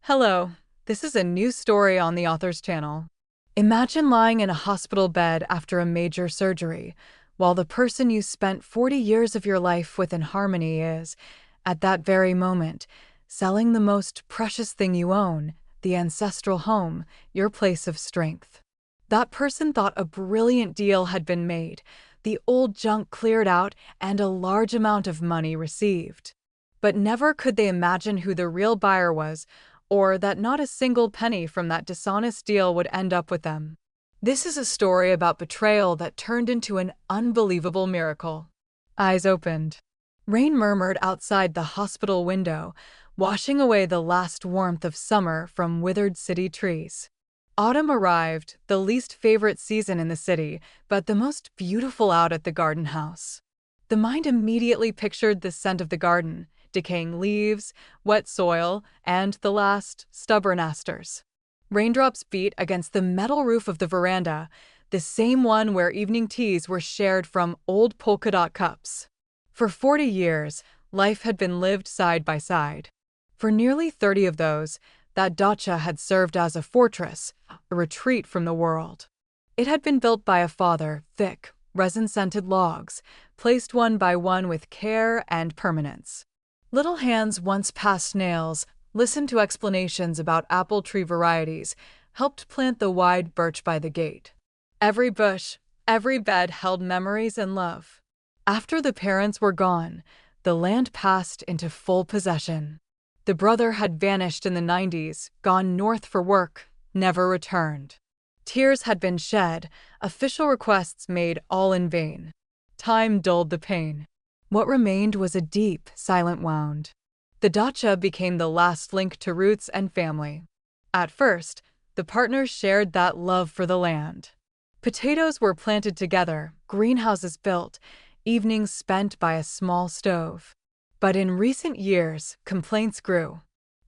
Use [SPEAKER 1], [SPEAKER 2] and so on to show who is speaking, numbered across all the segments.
[SPEAKER 1] Hello, this is a new story on the author's channel. Imagine lying in a hospital bed after a major surgery, while the person you spent 40 years of your life with in harmony is, at that very moment, selling the most precious thing you own, the ancestral home, your place of strength. That person thought a brilliant deal had been made, the old junk cleared out, and a large amount of money received. But never could they imagine who the real buyer was, or that not a single penny from that dishonest deal would end up with them. This is a story about betrayal that turned into an unbelievable miracle. Eyes opened. Rain murmured outside the hospital window, washing away the last warmth of summer from withered city trees. Autumn arrived, the least favorite season in the city, but the most beautiful out at the garden house. The mind immediately pictured the scent of the garden, decaying leaves, wet soil, and the last stubborn asters. Raindrops beat against the metal roof of the veranda, the same one where evening teas were shared from old polka dot cups. For 40 years, life had been lived side by side. For nearly 30 of those, that dacha had served as a fortress, a retreat from the world. It had been built by a father, thick, resin-scented logs, placed one by one with care and permanence. Little hands once passed nails, listened to explanations about apple tree varieties, helped plant the wide birch by the gate. Every bush, every bed held memories and love. After the parents were gone, the land passed into full possession. The brother had vanished in the 90s, gone north for work, never returned. Tears had been shed, official requests made all in vain. Time dulled the pain. What remained was a deep, silent wound. The dacha became the last link to roots and family. At first, the partners shared that love for the land. Potatoes were planted together, greenhouses built, evenings spent by a small stove. But in recent years, complaints grew.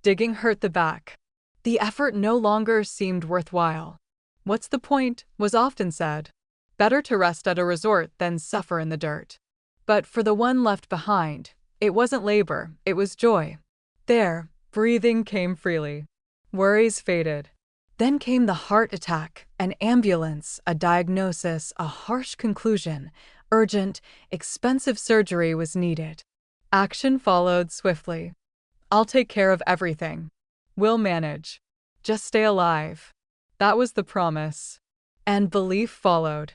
[SPEAKER 1] Digging hurt the back. The effort no longer seemed worthwhile. "What's the point?" was often said. Better to rest at a resort than suffer in the dirt. But for the one left behind, it wasn't labor, it was joy. There, breathing came freely. Worries faded. Then came the heart attack, an ambulance, a diagnosis, a harsh conclusion. Urgent, expensive surgery was needed. Action followed swiftly. "I'll take care of everything. We'll manage. Just stay alive." That was the promise. And belief followed.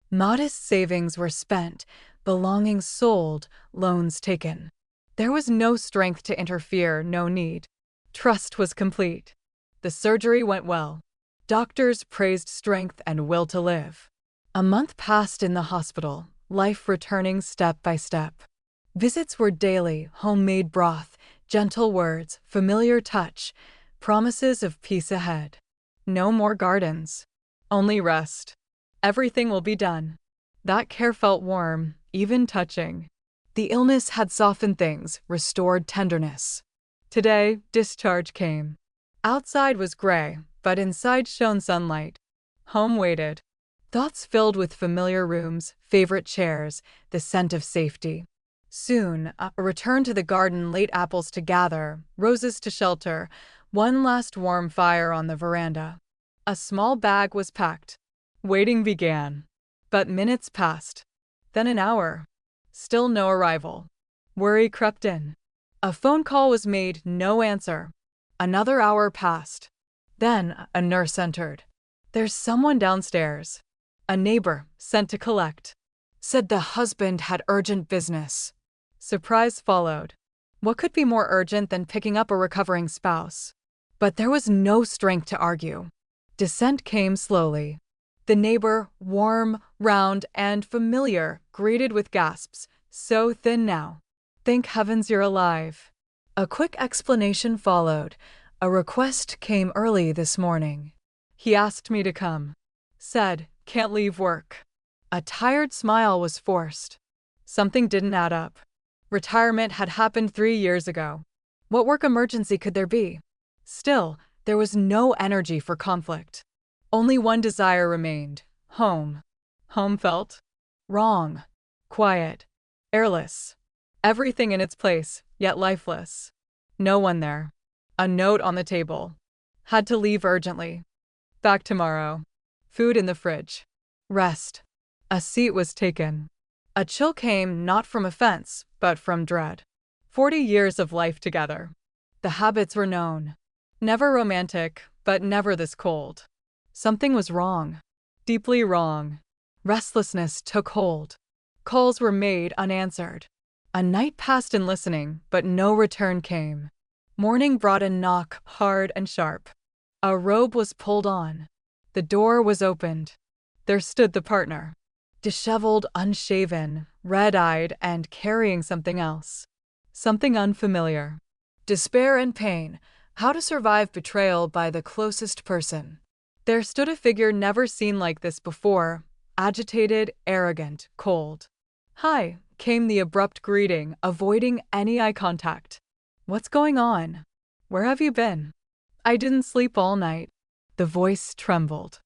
[SPEAKER 1] Modest savings were spent, belongings sold, loans taken. There was no strength to interfere, no need. Trust was complete. The surgery went well. Doctors praised strength and will to live. A month passed in the hospital, life returning step by step. Visits were daily, homemade broth, gentle words, familiar touch, promises of peace ahead. No more gardens. Only rest. Everything will be done. That care felt warm, even touching. The illness had softened things, restored tenderness. Today, discharge came. Outside was gray, but inside shone sunlight. Home waited. Thoughts filled with familiar rooms, favorite chairs, the scent of safety. Soon, a return to the garden, late apples to gather, roses to shelter, one last warm fire on the veranda. A small bag was packed. Waiting began. But minutes passed. Then an hour. Still no arrival. Worry crept in. A phone call was made, no answer. Another hour passed. Then a nurse entered. "There's someone downstairs." A neighbor, sent to collect. Said the husband had urgent business. Surprise followed. What could be more urgent than picking up a recovering spouse? But there was no strength to argue. Dissent came slowly. The neighbor, warm, round, and familiar, greeted with gasps, "So thin now. Thank heavens you're alive." A quick explanation followed. "A request came early this morning. He asked me to come. Said, can't leave work." A tired smile was forced. Something didn't add up. Retirement had happened 3 years ago. What work emergency could there be? Still, there was no energy for conflict. Only one desire remained: home. Home felt wrong, quiet, airless. Everything in its place, yet lifeless. No one there. A note on the table. Had to leave urgently. Back tomorrow. Food in the fridge. Rest. A seat was taken. A chill came not from offense, but from dread. 40 years of life together. The habits were known. Never romantic, but never this cold. Something was wrong. Deeply wrong. Restlessness took hold. Calls were made unanswered. A night passed in listening, but no return came. Morning brought a knock, hard and sharp. A robe was pulled on. The door was opened. There stood the partner. Disheveled, unshaven, red-eyed, and carrying something else. Something unfamiliar. Despair and pain. How to survive betrayal by the closest person. There stood a figure never seen like this before, agitated, arrogant, cold. "Hi," came the abrupt greeting, avoiding any eye contact. "What's going on? Where have you been?" "I didn't sleep all night." The voice trembled.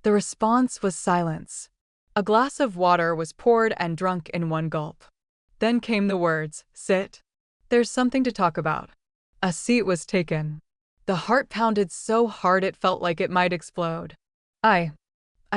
[SPEAKER 1] The response was silence. A glass of water was poured and drunk in one gulp. Then came the words, "Sit. There's something to talk about." A seat was taken. The heart pounded so hard it felt like it might explode. I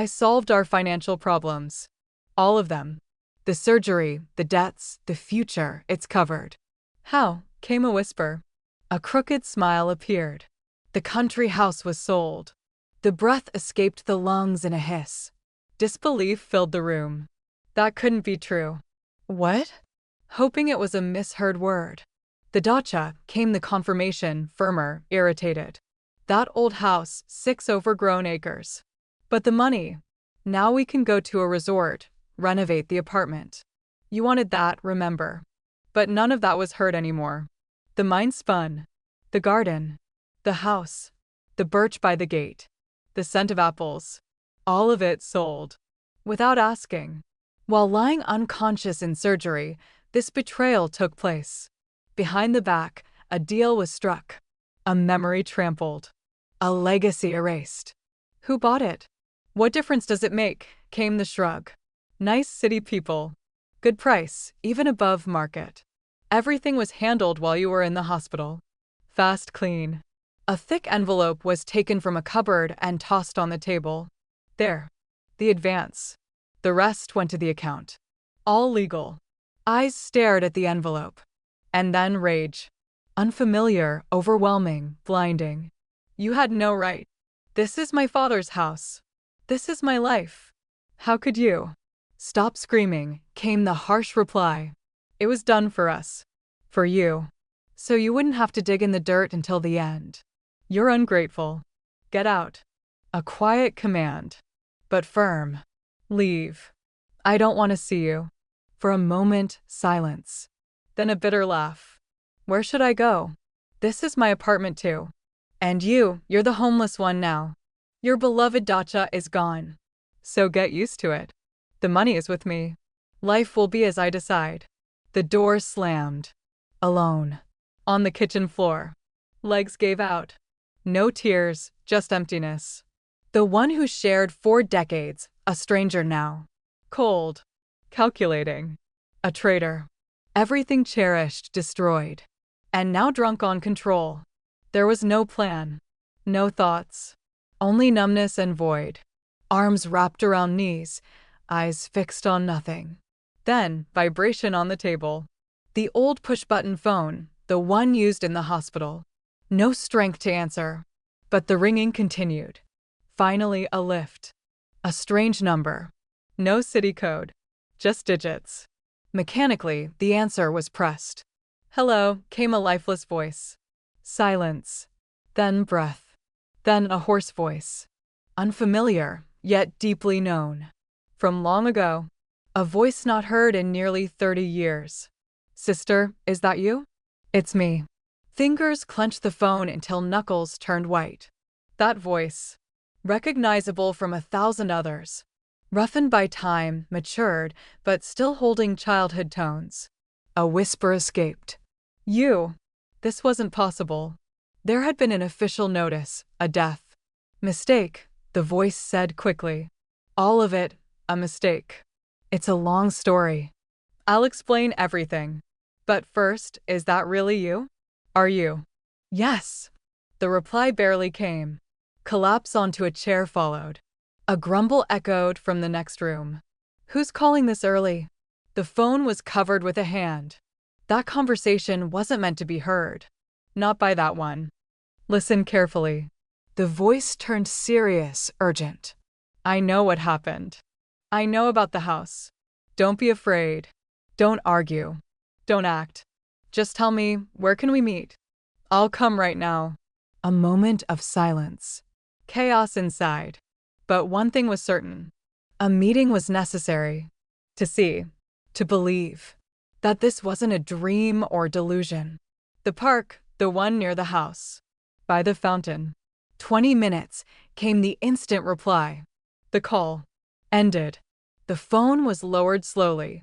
[SPEAKER 1] solved our financial problems. All of them. The surgery, the debts, the future, it's covered. "How?" came a whisper. A crooked smile appeared. The country house was sold. The breath escaped the lungs in a hiss. Disbelief filled the room. That couldn't be true. "What?" Hoping it was a misheard word. The Dacha, came the confirmation, firmer, irritated. That old house, 6 overgrown acres. But the money. Now we can go to a resort, renovate the apartment. You wanted that, remember. But none of that was heard anymore. The mind spun. The garden. The house. The birch by the gate. The scent of apples. All of it sold. Without asking. While lying unconscious in surgery, this betrayal took place. Behind the back, a deal was struck. A memory trampled. A legacy erased. Who bought it? What difference does it make? Came the shrug. Nice city people. Good price, even above market. Everything was handled while you were in the hospital. Fast, clean. A thick envelope was taken from a cupboard and tossed on the table. There. The advance. The rest went to the account. All legal. Eyes stared at the envelope. And then rage. Unfamiliar, overwhelming, blinding. You had no right. This is my father's house. This is my life. How could you? Stop screaming, came the harsh reply. It was done for us. For you. So you wouldn't have to dig in the dirt until the end. You're ungrateful. Get out. A quiet command. But firm. Leave. I don't want to see you. For a moment, silence. Then a bitter laugh. Where should I go? This is my apartment too. And you're the homeless one now. Your beloved Dacha is gone. So get used to it. The money is with me. Life will be as I decide. The door slammed. Alone. On the kitchen floor. Legs gave out. No tears, just emptiness. The one who shared 4 decades, a stranger now. Cold. Calculating. A traitor. Everything cherished, destroyed. And now drunk on control. There was no plan. No thoughts. Only numbness and void. Arms wrapped around knees, eyes fixed on nothing. Then, vibration on the table. The old push-button phone, the one used in the hospital. No strength to answer. But the ringing continued. Finally, a lift. A strange number. No city code. Just digits. Mechanically, the answer was pressed. "Hello," came a lifeless voice. Silence. Then breath. Then a hoarse voice. Unfamiliar, yet deeply known. From long ago. A voice not heard in nearly 30 years. "Sister, is that you?" "It's me." Fingers clenched the phone until knuckles turned white. That voice. Recognizable from 1,000 others. Roughened by time, matured, but still holding childhood tones. A whisper escaped. "You." This wasn't possible. There had been an official notice, a death. "Mistake," the voice said quickly. "All of it, a mistake. It's a long story. I'll explain everything. But first, is that really you? Are you?" "Yes." The reply barely came. Collapse onto a chair followed. A grumble echoed from the next room. Who's calling this early? The phone was covered with a hand. That conversation wasn't meant to be heard. Not by that one. Listen carefully. The voice turned serious, urgent. I know what happened. I know about the house. Don't be afraid. Don't argue. Don't act. Just tell me, where can we meet? I'll come right now. A moment of silence. Chaos inside. But one thing was certain. A meeting was necessary. To see. To believe. That this wasn't a dream or delusion. The park, the one near the house. By the fountain. 20 minutes came the instant reply. The call. Ended. The phone was lowered slowly.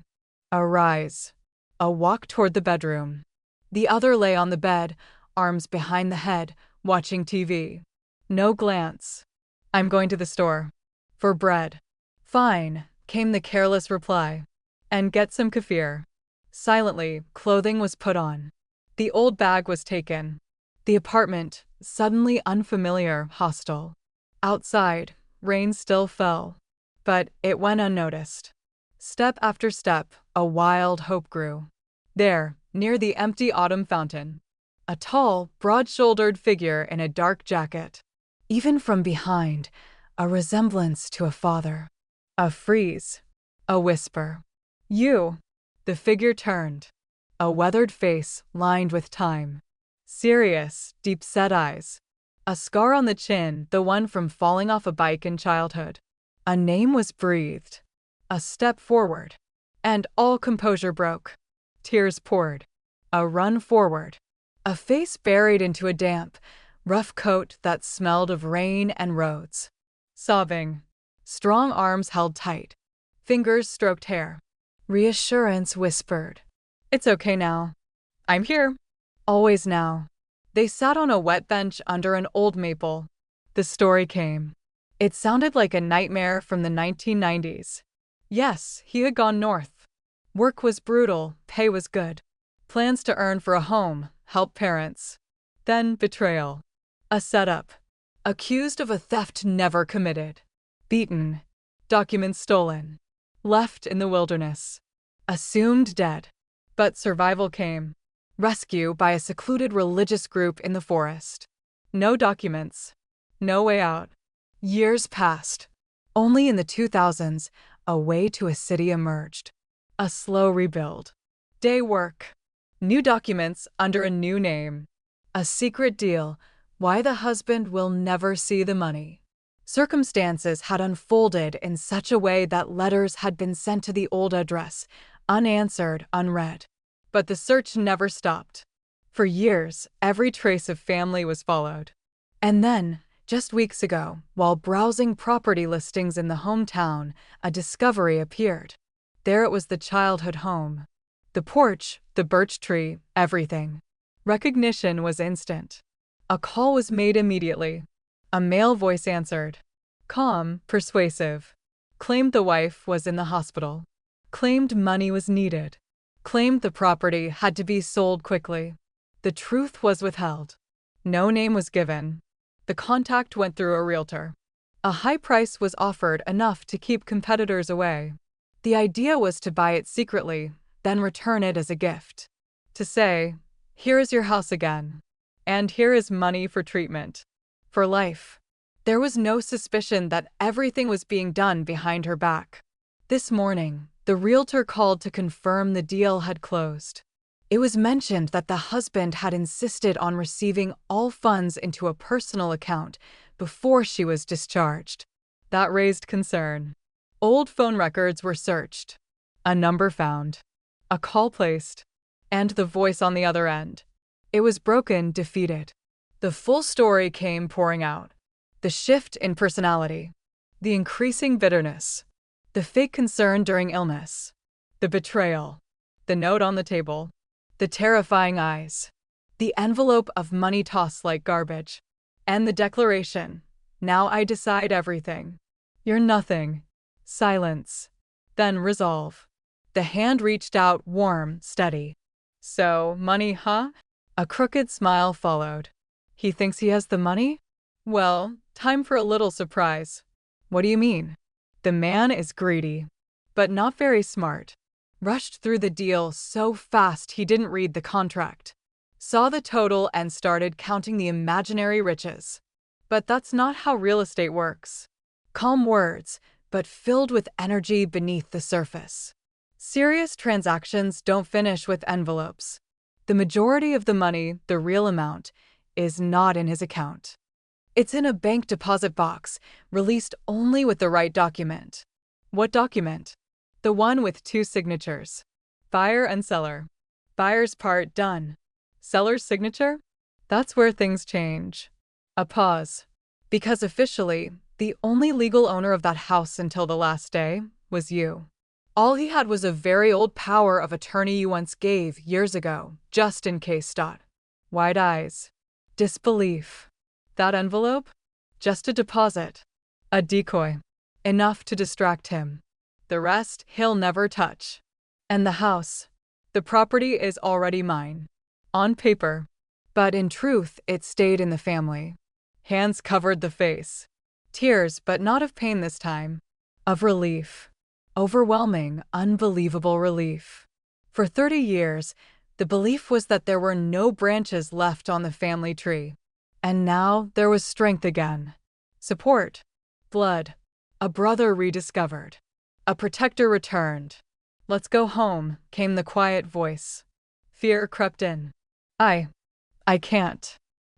[SPEAKER 1] A rise. A walk toward the bedroom. The other lay on the bed, arms behind the head, watching TV. No glance. I'm going to the store. For bread. Fine, came the careless reply. And get some kefir. Silently, clothing was put on. The old bag was taken. The apartment, suddenly unfamiliar, hostile. Outside, rain still fell. But it went unnoticed. Step after step, a wild hope grew. There, near the empty autumn fountain. A tall, broad-shouldered figure in a dark jacket. Even from behind, a resemblance to a father. A freeze. A whisper. You. The figure turned. A weathered face lined with time. Serious, deep-set eyes. A scar on the chin, the one from falling off a bike in childhood. A name was breathed. A step forward. And all composure broke. Tears poured. A run forward. A face buried into a damp, rough coat that smelled of rain and roads. Sobbing. Strong arms held tight. Fingers stroked hair. Reassurance whispered. It's okay now. I'm here. Always now. They sat on a wet bench under an old maple. The story came. It sounded like a nightmare from the 1990s. Yes, he had gone north. Work was brutal, pay was good. Plans to earn for a home, help parents. Then betrayal. A setup. Accused of a theft never committed. Beaten. Documents stolen. Left in the wilderness. Assumed dead. But survival came. Rescue by a secluded religious group in the forest. No documents. No way out. Years passed. Only in the 2000s, a way to a city emerged. A slow rebuild. Day work. New documents under a new name. A secret deal. Why the husband will never see the money. Circumstances had unfolded in such a way that letters had been sent to the old address, unanswered, unread. But the search never stopped. For years, every trace of family was followed. And then, just weeks ago, while browsing property listings in the hometown, a discovery appeared. There it was, the childhood home. The porch, the birch tree, everything. Recognition was instant. A call was made immediately. A male voice answered. Calm, persuasive. Claimed the wife was in the hospital. Claimed money was needed. Claimed the property had to be sold quickly. The truth was withheld. No name was given. The contact went through a realtor. A high price was offered, enough to keep competitors away. The idea was to buy it secretly, then return it as a gift. To say, here is your house again. And here is money for treatment. For life. There was no suspicion that everything was being done behind her back. This morning, the realtor called to confirm the deal had closed. It was mentioned that the husband had insisted on receiving all funds into a personal account before she was discharged. That raised concern. Old phone records were searched. A number found. A call placed. And the voice on the other end. It was broken, defeated. The full story came pouring out. The shift in personality. The increasing bitterness. The fake concern during illness. The betrayal. The note on the table. The terrifying eyes. The envelope of money tossed like garbage. And the declaration. Now I decide everything. You're nothing. Silence. Then resolve. The hand reached out, warm, steady. So, money, huh? A crooked smile followed. He thinks he has the money? Well, time for a little surprise. What do you mean? The man is greedy, but not very smart. Rushed through the deal so fast he didn't read the contract. Saw the total and started counting the imaginary riches. But that's not how real estate works. Calm words, but filled with energy beneath the surface. Serious transactions don't finish with envelopes. The majority of the money, the real amount, is not in his account. It's in a bank deposit box, released only with the right document. What document? The one with 2 signatures. Buyer and seller. Buyer's part done. Seller's signature? That's where things change. A pause. Because officially, the only legal owner of that house until the last day was you. All he had was a very old power of attorney you once gave years ago, just in case. Wide eyes. Disbelief. That envelope? Just a deposit. A decoy. Enough to distract him. The rest he'll never touch. And the house. The property is already mine. On paper. But in truth, it stayed in the family. Hands covered the face. Tears, but not of pain this time. Of relief. Overwhelming, unbelievable relief. For 30 years, the belief was that there were no branches left on the family tree. And now there was strength again. Support. Blood. A brother rediscovered. A protector returned. Let's go home, came the quiet voice. Fear crept in. I can't.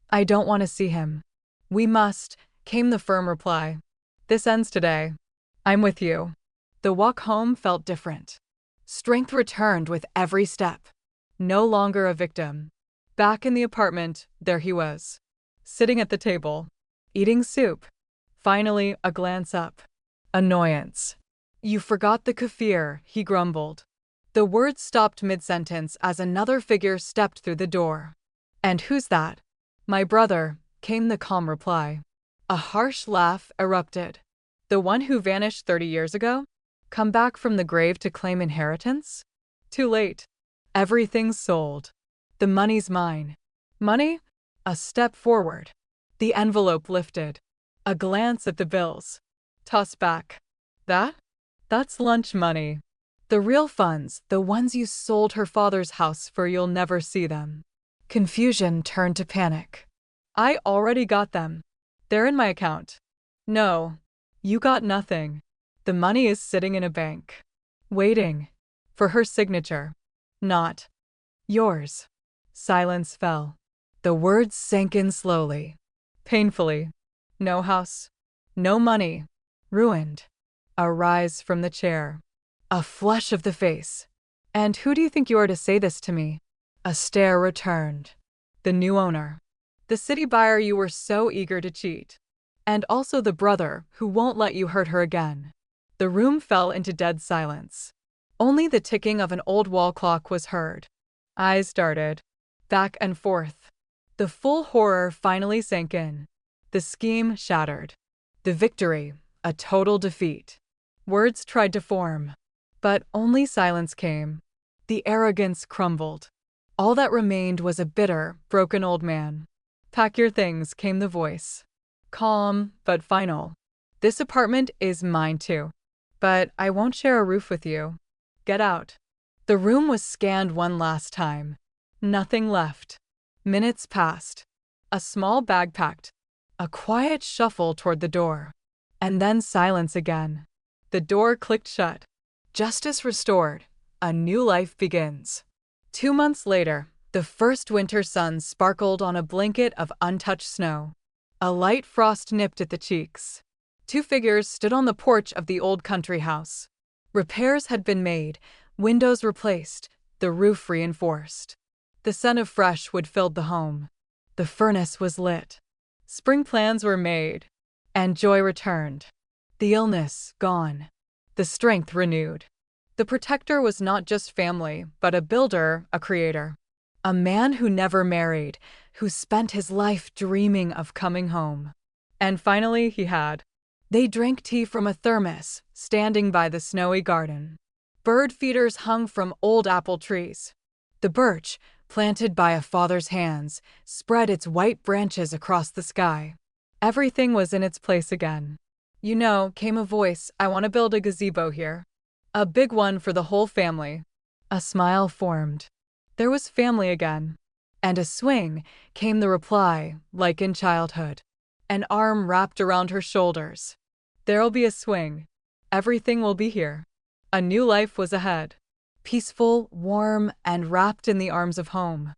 [SPEAKER 1] I don't want to see him. We must, came the firm reply. This ends today. I'm with you. The walk home felt different. Strength returned with every step. No longer a victim. Back in the apartment, there he was. Sitting at the table. Eating soup. Finally, a glance up. Annoyance. You forgot the kefir, he grumbled. The words stopped mid-sentence as another figure stepped through the door. And who's that? My brother, came the calm reply. A harsh laugh erupted. The one who vanished 30 years ago? Come back from the grave to claim inheritance? Too late. Everything's sold. The money's mine. Money? A step forward. The envelope lifted. A glance at the bills. Toss back. That's lunch money. The real funds, the ones you sold her father's house for, you'll never see them. Confusion turned to panic. I already got them. They're in my account. No. You got nothing. The money is sitting in a bank. Waiting. For her signature. Not yours. Silence fell. The words sank in slowly. Painfully. No house. No money. Ruined. A rise from the chair. A flush of the face. And who do you think you are to say this to me? A stare returned. The new owner. The city buyer you were so eager to cheat. And also the brother who won't let you hurt her again. The room fell into dead silence. Only the ticking of an old wall clock was heard. Eyes darted. Back and forth. The full horror finally sank in. The scheme shattered. The victory, a total defeat. Words tried to form. But only silence came. The arrogance crumbled. All that remained was a bitter, broken old man. Pack your things, came the voice. Calm, but final. This apartment is mine too. But I won't share a roof with you. Get out. The room was scanned one last time. Nothing left. Minutes passed. A small bag packed. A quiet shuffle toward the door. And then silence again. The door clicked shut. Justice restored. A new life begins. 2 months later, the first winter sun sparkled on a blanket of untouched snow. A light frost nipped at the cheeks. 2 figures stood on the porch of the old country house. Repairs had been made, windows replaced, the roof reinforced. The scent of fresh wood filled the home. The furnace was lit. Spring plans were made. And joy returned. The illness gone. The strength renewed. The protector was not just family, but a builder, a creator. A man who never married, who spent his life dreaming of coming home. And finally he had. They drank tea from a thermos, standing by the snowy garden. Bird feeders hung from old apple trees. The birch, planted by a father's hands, spread its white branches across the sky. Everything was in its place again. "You know," came a voice, "I want to build a gazebo here. A big one for the whole family." A smile formed. There was family again. "And a swing," came the reply, like in childhood. An arm wrapped around her shoulders. "There'll be a swing. Everything will be here." A new life was ahead. Peaceful, warm, and wrapped in the arms of home.